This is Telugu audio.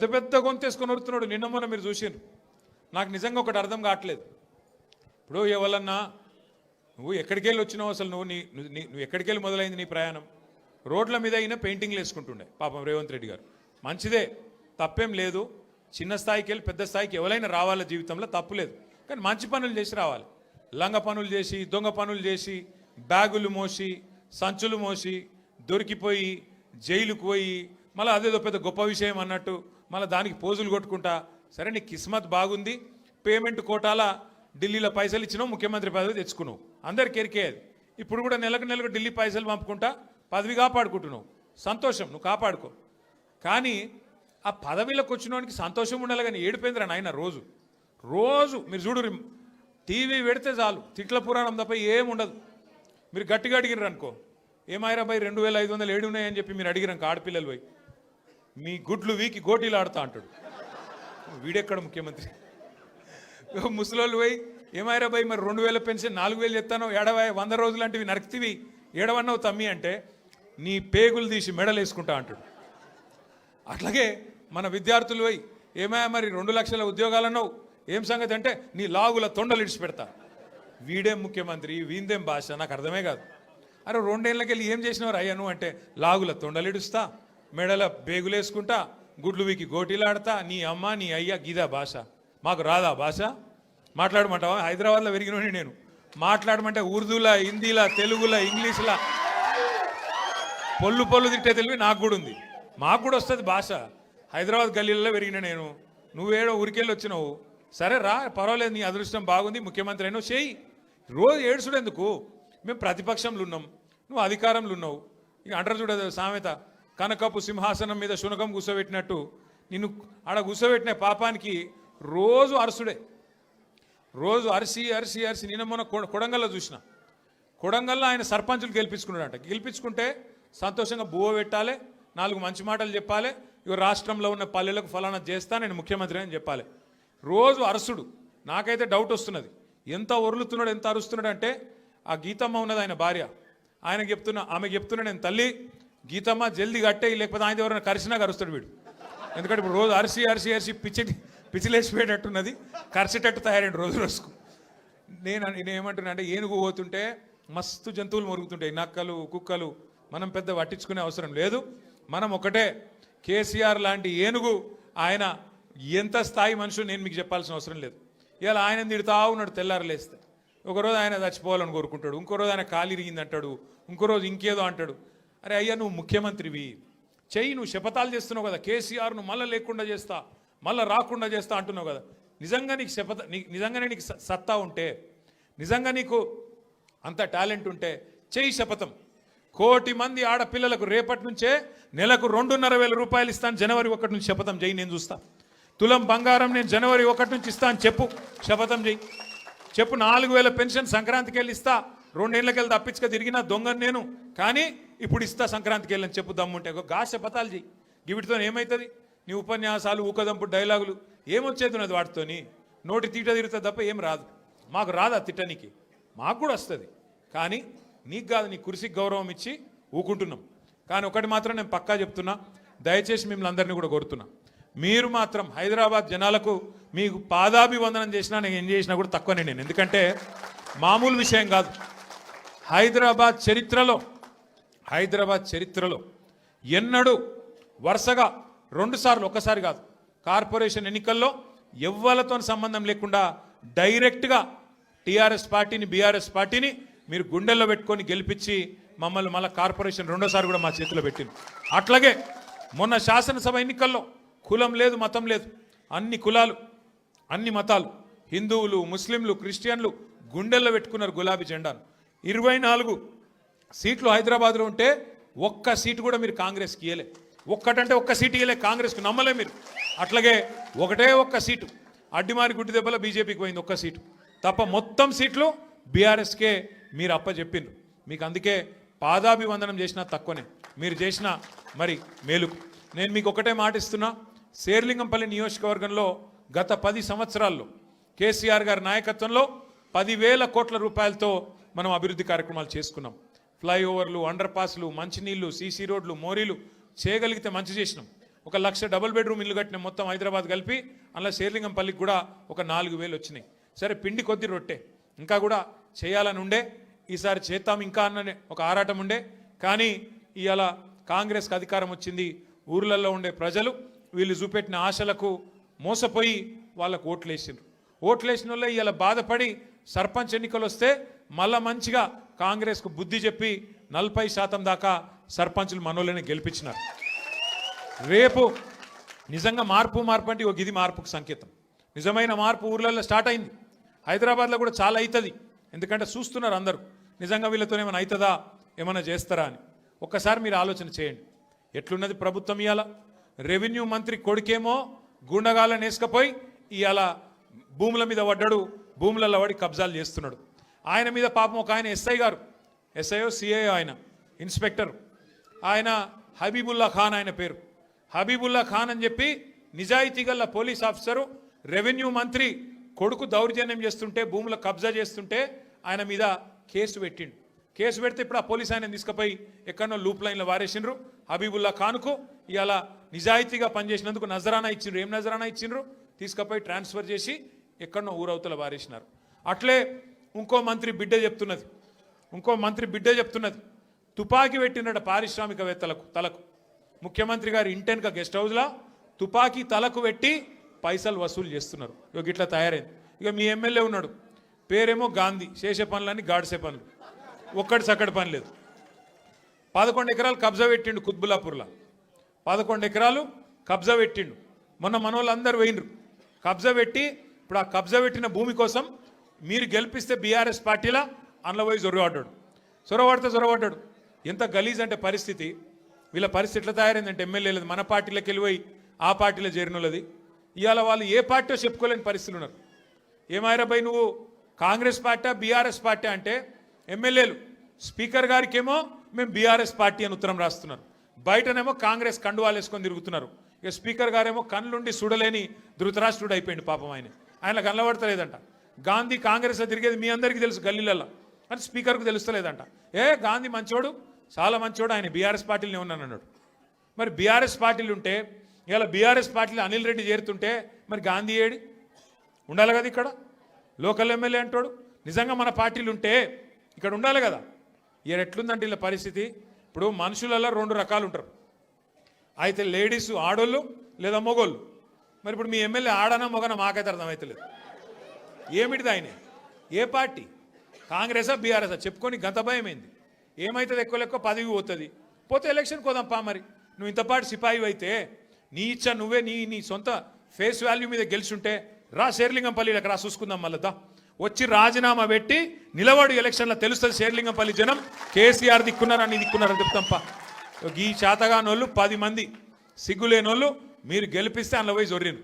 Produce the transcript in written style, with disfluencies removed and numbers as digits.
పెద్ద పెద్ద గొంతేసుకొని వరుతున్నాడు. నిన్న మొన్న మీరు చూసారు. నాకు నిజంగా ఒకటి అర్థం కావట్లేదు. ఇప్పుడు ఎవరన్నా నువ్వు ఎక్కడికి వెళ్ళి వచ్చినావు, అసలు నువ్వు ఎక్కడికి వెళ్ళి మొదలైంది నీ ప్రయాణం? రోడ్ల మీద అయినా పెయింటింగ్లు వేసుకుంటుండే పాపం రేవంత్ రెడ్డి గారు. మంచిదే, తప్పేం లేదు. చిన్న స్థాయికి వెళ్ళి పెద్ద స్థాయికి ఎవరైనా రావాల జీవితంలో, తప్పు లేదు. కానీ మంచి పనులు చేసి రావాలి. లంగ పనులు చేసి, దొంగ పనులు చేసి, బ్యాగులు మోసి, సంచులు మోసి, దొరికిపోయి జైలుకు పోయి మళ్ళీ అదేదో పెద్ద గొప్ప విషయం అన్నట్టు మళ్ళీ దానికి పోజులు కొట్టుకుంటా. సరే, నీ కిస్మత్ బాగుంది, పేమెంట్ కోటాల ఢిల్లీలో పైసలు ఇచ్చినావు, ముఖ్యమంత్రి పదవి తెచ్చుకున్నావు, అందరికి ఎరికేది. ఇప్పుడు కూడా నెలకు ఢిల్లీ పైసలు పంపుకుంటా పదవి కాపాడుకుంటున్నావు. సంతోషం, నువ్వు కాపాడుకో. కానీ ఆ పదవిలోకి వచ్చినోనికి సంతోషం ఉండాలి, కానీ ఏడిపోయిందిరా నాయన. రోజు మీరు చూడు, టీవీ పెడితే చాలు తిట్ల పురాణం తప్ప ఏముండదు. మీరు గట్టిగా అడిగినారు అనుకో, ఏమాయిరా భయ్ 2500 ఏడు ఉన్నాయని చెప్పి మీరు అడిగినాక ఆడపిల్లలు పోయి మీ గుడ్లు వీకి గోటీలు ఆడుతా అంటాడు. వీడెక్కడ ముఖ్యమంత్రి? ముసలోళ్ళు పోయి ఏమాయిరా భయ్ మరి 2000 పెన్షన్ 4000 చెప్తాను, 100 రోజులు లాంటివి నరక్తివి, ఏడవన్నావు తమ్మి అంటే నీ పేగులు తీసి మెడలు వేసుకుంటా అంటాడు. అట్లాగే మన విద్యార్థులు పోయి ఏమయ్యా మరి 2 లక్షల ఉద్యోగాలు అన్నావు, ఏం సంగతి అంటే నీ లాగుల తొండలు ఇడిచిపెడతా. వీడేం ముఖ్యమంత్రి, వీందేం భాష, నాకు అర్థమే కాదు. అరే 2 ఏళ్ళకి వెళ్ళి ఏం చేసినవారు అయ్యా నువ్వు అంటే, లాగుల తొండలు ఇడుస్తా, మెడల బేగులు వేసుకుంటా, గుడ్లు వీకి గోటీలాడతా, నీ అమ్మ నీ అయ్యా గీదా భాష. మాకు రాదా భాష? మాట్లాడమంటావా? హైదరాబాద్లో పెరిగినోని నేను. మాట్లాడమంటే ఉర్దూలా, హిందీలా, తెలుగులా, ఇంగ్లీష్లా పొల్లు తిట్టే తెలివి నాకు కూడా ఉంది. మాకు కూడా వస్తుంది భాష. హైదరాబాద్ గల్లీలలో పెరిగిన నేను. నువ్వేడో ఊరికెళ్ళి వచ్చినావు, సరే రా, పర్వాలేదు, నీ అదృష్టం బాగుంది, ముఖ్యమంత్రి అయినావు, చేయి. రోజు ఏడుచుడు ఎందుకు? మేము ప్రతిపక్షంలో ఉన్నాం, నువ్వు అధికారంలో ఉన్నావు. ఇక అంటారు చూడదు సామెత, కనకపు సింహాసనం మీద శునకం కూర్చోబెట్టినట్టు నిన్ను ఆడ కూర్చోబెట్టిన పాపానికి రోజు అరసుడే. రోజు అరిసి నిన్న మొన్న కొడంగల్లో చూసిన. కొడంగల్లో ఆయన సర్పంచులు గెలిపించుకున్నాడంట. గెలిపించుకుంటే సంతోషంగా బువ్వ పెట్టాలి, 4 మంచి మాటలు చెప్పాలి, ఇవి రాష్ట్రంలో ఉన్న పల్లెలకు ఫలానా చేస్తా, నేను ముఖ్యమంత్రి అని చెప్పాలి. రోజు అరసుడు. నాకైతే డౌట్ వస్తున్నది, ఎంత ఒరులుతున్నాడు, ఎంత అరుస్తున్నాడు అంటే, ఆ గీతమ్మ ఉన్నది ఆయన భార్య, ఆయనకు చెప్తున్నా, ఆమెకు చెప్తున్నా, నేను తల్లి గీతమ్మ జల్దీ కట్టే, లేకపోతే ఆయన ఎవరైనా కరిసినా కరుస్తాడు వీడు. ఎందుకంటే ఇప్పుడు రోజు అరిసి పిచ్చిలేసిపోయేటట్టున్నది, కరిసేటట్టు తయారైంది రోజుకు. నేనేమంటున్నా అంటే, ఏనుగు పోతుంటే మస్తు జంతువులు మొరుగుతుంటాయి, నక్కలు, కుక్కలు. మనం పెద్ద పట్టించుకునే అవసరం లేదు. మనం ఒకటే, కేసీఆర్ లాంటి ఏనుగు ఆయన ఎంత స్థాయి మనుషులు నేను మీకు చెప్పాల్సిన అవసరం లేదు. ఇలా ఆయన తిడుతా ఉన్నాడు తెల్లారలేస్తే. ఒకరోజు ఆయన చచ్చిపోవాలని కోరుకుంటాడు, ఇంకో రోజు ఆయన కాలు ఇరిగింది అంటాడు, ఇంకో రోజు ఇంకేదో అంటాడు. అరే అయ్యా, నువ్వు ముఖ్యమంత్రివి, చెయ్యి. నువ్వు శపథాలు చేస్తున్నావు కదా, కేసీఆర్ను మళ్ళీ లేకుండా చేస్తా, మళ్ళీ రాకుండా చేస్తా అంటున్నావు కదా. నిజంగా నీకు నిజంగానే నీకు సత్తా ఉంటే, నిజంగా నీకు అంత టాలెంట్ ఉంటే చెయ్యి శపథం. 1 కోటి మంది ఆడపిల్లలకు రేపటి నుంచే నెలకు 2,500 రూపాయలు ఇస్తాను, జనవరి 1 నుంచి శపథం చేయి, నేను చూస్తా. తులం బంగారం నేను జనవరి 1 నుంచి ఇస్తాను చెప్పు, శపథం చేయి. చెప్పు 4,000 పెన్షన్ సంక్రాంతికి వెళ్ళి ఇస్తా, 2 ఏళ్ళకి వెళ్ళి తప్పించుక తిరిగినా దొంగను నేను, కానీ ఇప్పుడు ఇస్తా సంక్రాంతికి వెళ్ళని చెప్పు దమ్ముంటే. గా శపథాలు చేయి. వీటితో ఏమవుతుంది? నీ ఉపన్యాసాలు, ఊకదంపుడు డైలాగులు ఏమొచ్చేది ఉన్నది వాటితోని? నోటి తీట తిరుగుతుంది తప్ప ఏం రాదు. మాకు రాదా తిట్టనికి? మాకు కూడా వస్తుంది, కానీ నీకు కాదు. నీ కుర్చీకి గౌరవం ఇచ్చి ఊకుంటున్నాం. కానీ ఒకటి మాత్రం నేను పక్కా చెప్తున్నా, దయచేసి మిమ్మల్ని అందరినీ కూడా కోరుతున్నా, మీరు మాత్రం హైదరాబాద్ జనాలకు మీకు పాదాభివందనం చేసినా, నేను ఏం చేసినా కూడా తక్కువనే నేను. ఎందుకంటే మామూలు విషయం కాదు. హైదరాబాద్ చరిత్రలో ఎన్నడూ వరుసగా 2 సార్లు, ఒకసారి కాదు, కార్పొరేషన్ ఎన్నికల్లో ఎవ్వలతో సంబంధం లేకుండా డైరెక్ట్గా టీఆర్ఎస్ పార్టీని, బీఆర్ఎస్ పార్టీని మీరు గుండెల్లో పెట్టుకొని గెలిపించి మమ్మల్ని మళ్ళీ కార్పొరేషన్ 2వ సారి కూడా మా చేతిలో పెట్టింది. అట్లాగే మొన్న శాసనసభ ఎన్నికల్లో కులం లేదు, మతం లేదు, అన్ని కులాలు, అన్ని మతాలు, హిందువులు, ముస్లింలు, క్రిస్టియన్లు గుండెల్లో పెట్టుకున్నారు గులాబీ జెండాను. 24 సీట్లు హైదరాబాద్లో ఉంటే 1 సీటు కూడా మీరు కాంగ్రెస్కి ఇయ్యలే. ఒక్కటంటే 1 సీటు ఇయ్యలే కాంగ్రెస్కు, నమ్మలే మీరు. అట్లాగే ఒకటే 1 సీటు అడ్డిమారి గుడ్డి దెబ్బలో బీజేపీకి పోయింది, 1 సీటు తప్ప మొత్తం సీట్లు బీఆర్ఎస్కే మీరు అప్పచెప్పిండ్రు. మీకు అందుకే పాదాభివందనం చేసినా తక్కువనే, మీరు చేసిన మరి మేలుకు. నేను మీకు ఒకటే మాట ఇస్తున్నా, శేర్లింగంపల్లి నియోజకవర్గంలో గత 10 సంవత్సరాల్లో కేసీఆర్ గారి నాయకత్వంలో 10,000 కోట్ల రూపాయలతో మనం అభివృద్ధి కార్యక్రమాలు చేసుకున్నాం. ఫ్లైఓవర్లు, అండర్ పాస్లు, మంచినీళ్లు, సీసీ రోడ్లు, మోరీలు చేయగలిగితే మంచి చేసినాం. 1,00,000 డబుల్ బెడ్రూమ్ ఇల్లు కట్టిన మొత్తం హైదరాబాద్ కలిపి అందులో శేర్లింగంపల్లికి కూడా ఒక 4,000 వచ్చినాయి. సరే పిండి కొద్ది రొట్టె ఇంకా కూడా చేయాలని ఉండే, ఈసారి చేద్దాం ఇంకా అన్ననే ఒక ఆరాటం ఉండే. కానీ ఇవాళ కాంగ్రెస్కి అధికారం వచ్చింది. ఊర్లలో ఉండే ప్రజలు వీళ్ళు చూపెట్టిన ఆశలకు మోసపోయి వాళ్ళకు ఓట్లేసిండ్రు. ఓట్లేసిన వాళ్ళే ఇవాళ బాధపడి సర్పంచ్ ఎన్నికలు వస్తే మళ్ళా మంచిగా కాంగ్రెస్కు బుద్ధి చెప్పి 40% దాకా సర్పంచులు మనోళ్ళని గెలిపించినారు. రేపు నిజంగా మార్పు అంటే ఒక ఇది మార్పుకు సంకేతం. నిజమైన మార్పు ఊర్లలో స్టార్ట్ అయింది. హైదరాబాద్లో కూడా చాలా అవుతుంది. ఎందుకంటే చూస్తున్నారు అందరూ నిజంగా వీళ్ళతో ఏమైనా అవుతుందా, ఏమైనా చేస్తారా అని. ఒక్కసారి మీరు ఆలోచన చేయండి. ఎట్లున్నది ప్రభుత్వం ఇవాళ. రెవెన్యూ మంత్రి కొడుకేమో గుండగాళ్ళని వేసుకపోయి ఇవాళ భూముల మీద పడ్డాడు, భూములలో పడి కబ్జాలు చేస్తున్నాడు. ఆయన మీద పాపం ఒక ఆయన ఎస్ఐ గారు, ఎస్ఐఓ సిఐ ఆయన ఇన్స్పెక్టర్, ఆయన హబీబుల్లా ఖాన్ ఆయన పేరు. హబీబుల్లా ఖాన్ అని చెప్పి నిజాయితీ గల పోలీస్ ఆఫీసరు రెవెన్యూ మంత్రి కొడుకు దౌర్జన్యం చేస్తుంటే, భూముల కబ్జా చేస్తుంటే ఆయన మీద కేసు పెట్టిండు. కేసు పెడితే ఇప్పుడు ఆ పోలీస్ ఆయన తీసుకుపోయి ఎక్కడో లూప్ లైన్లో వారేసిండ్రు. హబీబుల్లా ఖాన్కు ఇవాళ నిజాయితీగా పనిచేసినందుకు నజరానా ఇచ్చిండ్రు. ఏం నజరానా ఇచ్చిండ్రు? తీసుకుపోయి ట్రాన్స్ఫర్ చేసి ఎక్కడో ఊరవతల వారేసినారు. అట్లే ఇంకో మంత్రి బిడ్డ చెప్తున్నది, తుపాకీ పెట్టినట పారిశ్రామికవేత్తలకు తలకు. ముఖ్యమంత్రి గారు ఇంటెన్క గెస్ట్ హౌస్లో తుపాకీ తలకు పెట్టి పైసలు వసూలు చేస్తున్నారు. ఇక ఇట్లా తయారైంది. ఇక మీ ఎమ్మెల్యే ఉన్నాడు, పేరేమో గాంధీ, చేసే పనులన్నీ గాడిసే పనులు, ఒక్కటి సక్కడి పని లేదు. 11 ఎకరాలు కబ్జా పెట్టిండు కుత్బుల్లాపూర్లో. 11 ఎకరాలు కబ్జా పెట్టిండు. మొన్న మనోళ్ళందరూ వేయిండ్రు. కబ్జా పెట్టి ఇప్పుడు ఆ కబ్జా పెట్టిన భూమి కోసం మీరు గెలిపిస్తే బీఆర్ఎస్ పార్టీలా అందులో పోయి చొరవడ్డాడు. ఎంత గలీజ్ అంటే పరిస్థితి. వీళ్ళ పరిస్థితి ఎట్లా తయారైందంటే ఎమ్మెల్యేలది మన పార్టీలోకి వెళ్ళిపోయి ఆ పార్టీలో చేరిన వాళ్ళది ఇవాళ వాళ్ళు ఏ పార్టీ చెప్పుకోలేని పరిస్థితులు ఉన్నారు. ఏమాయిరాబాయ్ నువ్వు కాంగ్రెస్ పార్టీ బీఆర్ఎస్ పార్టీ అంటే ఎమ్మెల్యేలు స్పీకర్ గారికేమో మేము బీఆర్ఎస్ పార్టీ అని ఉత్తరం రాస్తున్నారు, బయటనేమో కాంగ్రెస్ కండువాలు వేసుకొని తిరుగుతున్నారు. ఇక స్పీకర్ గారేమో కళ్ళుండి చూడలేని ధృతరాష్ట్రుడు అయిపోయింది పాపం. ఆయన కనబడతలేదంట. గాంధీ కాంగ్రెస్లో తిరిగేది మీ అందరికీ తెలుసు గల్లీలలో, అని స్పీకర్కు తెలుస్తలేదంట. గాంధీ మంచోడు, చాలా మంచోడు, ఆయన బీఆర్ఎస్ పార్టీలోనే ఉన్నాను అన్నాడు. మరి బీఆర్ఎస్ పార్టీలు ఉంటే ఇలా బీఆర్ఎస్ పార్టీలో అనిల్ రెడ్డి చేరుతుంటే మరి గాంధీ ఏడి ఉండాలి కదా. ఇక్కడ లోకల్ ఎమ్మెల్యే అంటాడు. నిజంగా మన పార్టీలు ఉంటే ఇక్కడ ఉండాలి కదా. ఎట్లుందంటే ఇలా పరిస్థితి. ఇప్పుడు మనుషులలో 2 రకాలు ఉంటారు, అయితే లేడీస్ ఆడోళ్ళు లేదా మొగోళ్ళు. మరి ఇప్పుడు మీ ఎమ్మెల్యే ఆడనా మొగనా మాకైతే అర్థమవుతలేదు. ఏమిటిది ఆయన? ఏ పార్టీ? కాంగ్రెసా బీఆర్ఎసా? చెప్పుకొని గంత భయమైంది. ఏమవుతుంది? ఎక్కువ పదవి పోతే ఎలక్షన్ కోదాంపా. మరి నువ్వు ఇంతపాటు సిపాయి అయితే నీ ఇచ్చా నువ్వే నీ సొంత ఫేస్ వాల్యూ మీద గెలిచుంటే రా శేర్లింగంపల్లికి రా చూసుకుందాం. మళ్ళా వచ్చి రాజీనామా పెట్టి నిలబడు, ఎలక్షన్లో తెలుస్తుంది శేర్లింగంపల్లి జనం కేసీఆర్ దిక్కున్నారని దిక్కున్నారని చెప్తాంపా. ఈ చేతగానోళ్ళు 10 మంది సిగ్గులేనోళ్ళు మీరు గెలిపిస్తే అందులో పోయి జొర్రిను.